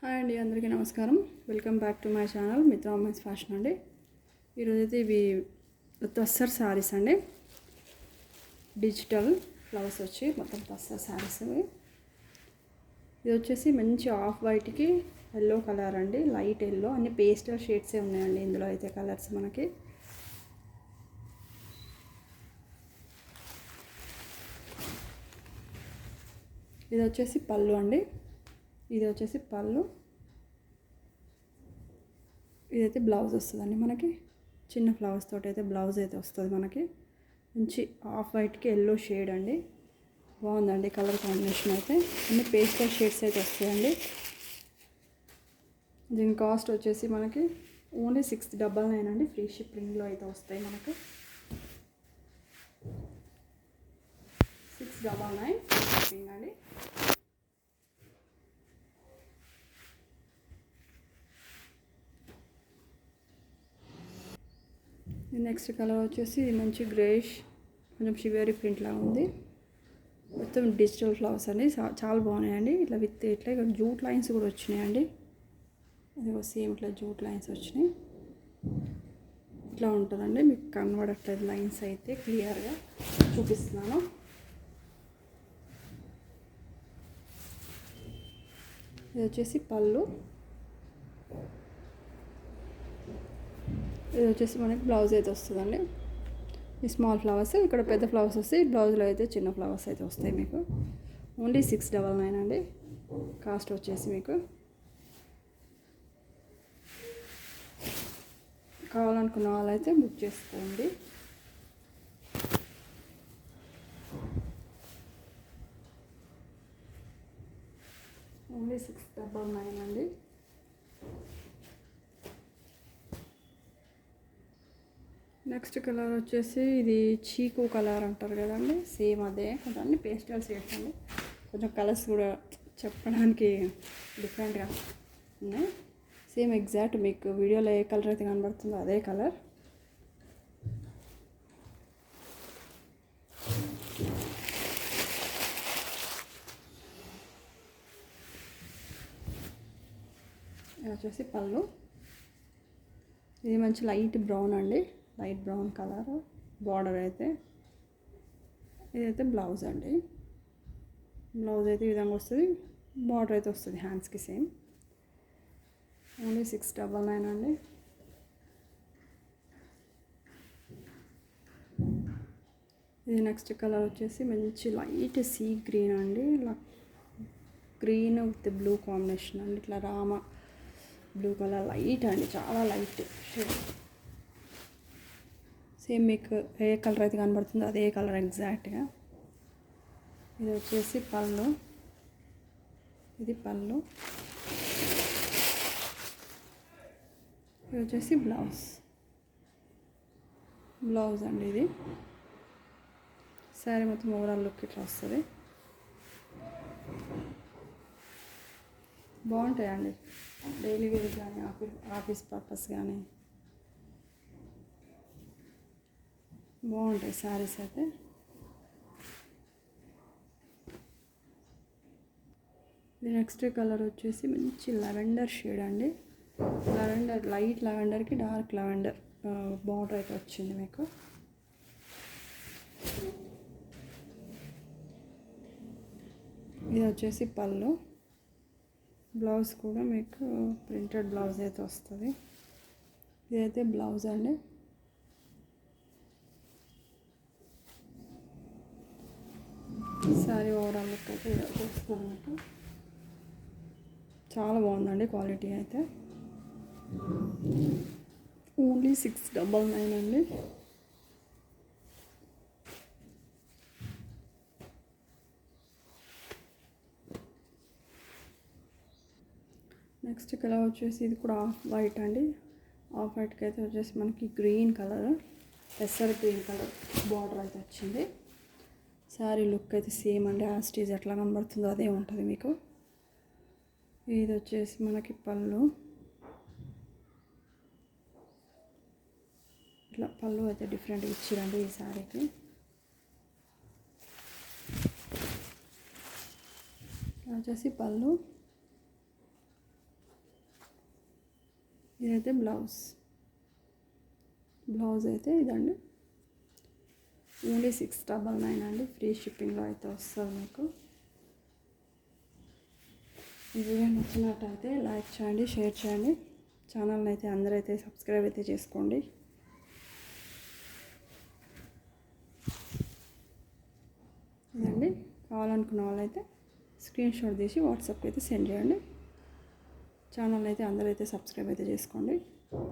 Hi అండి, అందరికీ నమస్కారం. Welcome back to my channel మిత్ర అమ్మాయిస్ ఫ్యాషన్ అండి. ఈరోజైతే ఇవి తస్సర్ శారీస్ అండి. డిజిటల్ ఫ్లవర్స్ వచ్చి మొత్తం తస్సర్ శారీస్. ఇది వచ్చేసి మంచి ఆఫ్ వైట్కి ఎల్లో కలర్ అండి, లైట్ ఎల్లో, అన్ని పేస్టల్ షేడ్సే ఉన్నాయండి ఇందులో అయితే కలర్స్ మనకి. ఇది వచ్చేసి పళ్ళు అండి. ఇది వచ్చేసి పళ్ళు. ఇదైతే బ్లౌజ్ వస్తుందండి మనకి. చిన్న ఫ్లవర్స్ తోటి అయితే బ్లౌజ్ అయితే వస్తుంది మనకి. మంచి ఆఫ్ వైట్కి ఎల్లో షేడ్ అండి. బాగుందండి కలర్ కాంబినేషన్ అయితే. అన్ని పేస్టల్ షేడ్స్ అయితే వస్తాయండి. దీని కాస్ట్ వచ్చేసి మనకి ఓన్లీ 699 అండి. ఫ్రీ షిప్పింగ్లో అయితే వస్తాయి మనకు. 699 షిప్పింగ్ అండి. నెక్స్ట్ కలర్ వచ్చేసి మంచి గ్రేష్, కొంచెం షివరీ ప్రింట్ లాగా ఉంది. మొత్తం డిజిటల్ ఫ్లవర్స్ అండి, చాలా బాగున్నాయండి. ఇట్లా విత్ ఇట్లా జూట్ లైన్స్ కూడా వచ్చినాయండి. ఇది సేమ్ ఇట్లా జూట్ లైన్స్ వచ్చినాయి. ఇట్లా ఉంటుందండి, మీకు కనబడట్లేదు లైన్స్ అయితే క్లియర్గా చూపిస్తున్నాను. ఇది వచ్చేసి పళ్ళు. ఇది వచ్చేసి మనకి బ్లౌజ్ అయితే వస్తుందండి. ఈ స్మాల్ ఫ్లవర్స్, ఇక్కడ పెద్ద ఫ్లవర్స్ వస్తాయి. బ్లౌజ్లో అయితే చిన్న ఫ్లవర్స్ అయితే వస్తాయి మీకు. ఓన్లీ 699 అండి కాస్ట్ వచ్చేసి. మీకు కావాలనుకున్న వాళ్ళైతే బుక్ చేసుకోండి. ఓన్లీ 699 అండి. నెక్స్ట్ కలర్ వచ్చేసి ఇది చీకు కలర్ అంటారు కదండి, సేమ్ అదే. కొంచెం అన్ని పేస్టల్ షేడ్స్ అండి. కొంచెం కలర్స్ కూడా చెప్పడానికి డిఫరెంట్గా ఉన్నాయి. సేమ్ ఎగ్జాక్ట్ మీకు వీడియోలో ఏ కలర్ అయితే కనబడుతుందో అదే కలర్. ఇది వచ్చేసి పళ్ళు. ఇది మంచి లైట్ బ్రౌన్ అండి, లైట్ బ్రౌన్ కలర్ బార్డర్ అయితే. ఇదైతే బ్లౌజ్ అండి. బ్లౌజ్ అయితే ఈ విధంగా వస్తుంది. బార్డర్ అయితే వస్తుంది హ్యాండ్స్కి సేమ్. ఓన్లీ 699 అండి. ఇది నెక్స్ట్ కలర్ వచ్చేసి మంచి లైట్ సీ గ్రీన్ అండి. గ్రీన్ విత్ బ్లూ కాంబినేషన్ అండి. ఇట్లా రామ బ్లూ కలర్ లైట్ అండి, చాలా లైట్ షేడ్. సేమ్ మీకు ఏ కలర్ అయితే కనబడుతుందో అదే కలర్ ఎగ్జాక్ట్గా. ఇది వచ్చేసి పళ్ళు. ఇది పళ్ళు. ఇది వచ్చేసి బ్లౌజ్. బ్లౌజ్ అండి ఇది. శారీ మొత్తం ఓవరాల్ లుక్ ఇట్లా వస్తుంది. బాగుంటాయండి డైలీ వేర్ కానీ ఆఫీస్ పర్పస్ కానీ బాగుంటాయి శారీస్ అయితే. ఇది నెక్స్ట్ కలర్ వచ్చేసి మంచి లెవెండర్ షేడ్ అండి. లెవెండర్, లైట్ లెవెండర్కి డార్క్ లెవెండర్ బార్డర్ అయితే వచ్చింది మీకు. ఇది వచ్చేసి పళ్ళు. బ్లౌజ్ కూడా మీకు ప్రింటెడ్ బ్లౌజ్ అయితే వస్తుంది. ఇదైతే బ్లౌజ్ అండి. సారీ ఓవరాల్ లుక్ అయితే చూస్తాను మీకు. చాలా బాగుందండి క్వాలిటీ అయితే. ఓన్లీ 699 అండి. నెక్స్ట్ కలర్ వచ్చేసి ఇది కూడా ఆఫ్ వైట్ అండి. ఆఫ్ వైట్కి అయితే వచ్చేసి మనకి గ్రీన్ కలర్, పెసర్ గ్రీన్ కలర్ బార్డర్ అయితే వచ్చింది. శారీ లుక్ అయితే సేమ్ అండి, యాస్టీజ్ ఎట్లా కనబడుతుందో అదే ఉంటుంది మీకు. ఇది వచ్చేసి మనకి పళ్ళు. ఇట్లా పళ్ళు అయితే డిఫరెంట్గా ఇచ్చిరండి ఈ శారీకి. వచ్చేసి పళ్ళు. ఇదైతే బ్లౌజ్ అయితే ఇదండి. ఓన్లీ 699 అండి. ఫ్రీ షిప్పింగ్లో అయితే వస్తుంది మీకు. ఈ వీడియో నచ్చినట్టయితే లైక్ చేయండి, షేర్ చేయండి. ఛానల్ని అయితే అందరైతే సబ్స్క్రైబ్ అయితే చేసుకోండి. ఇదండి, కావాలనుకున్న వాళ్ళైతే స్క్రీన్ షాట్ తీసి వాట్సాప్కి అయితే సెండ్ చేయండి. ఛానల్ అయితే అందరైతే సబ్స్క్రైబ్ అయితే చేసుకోండి.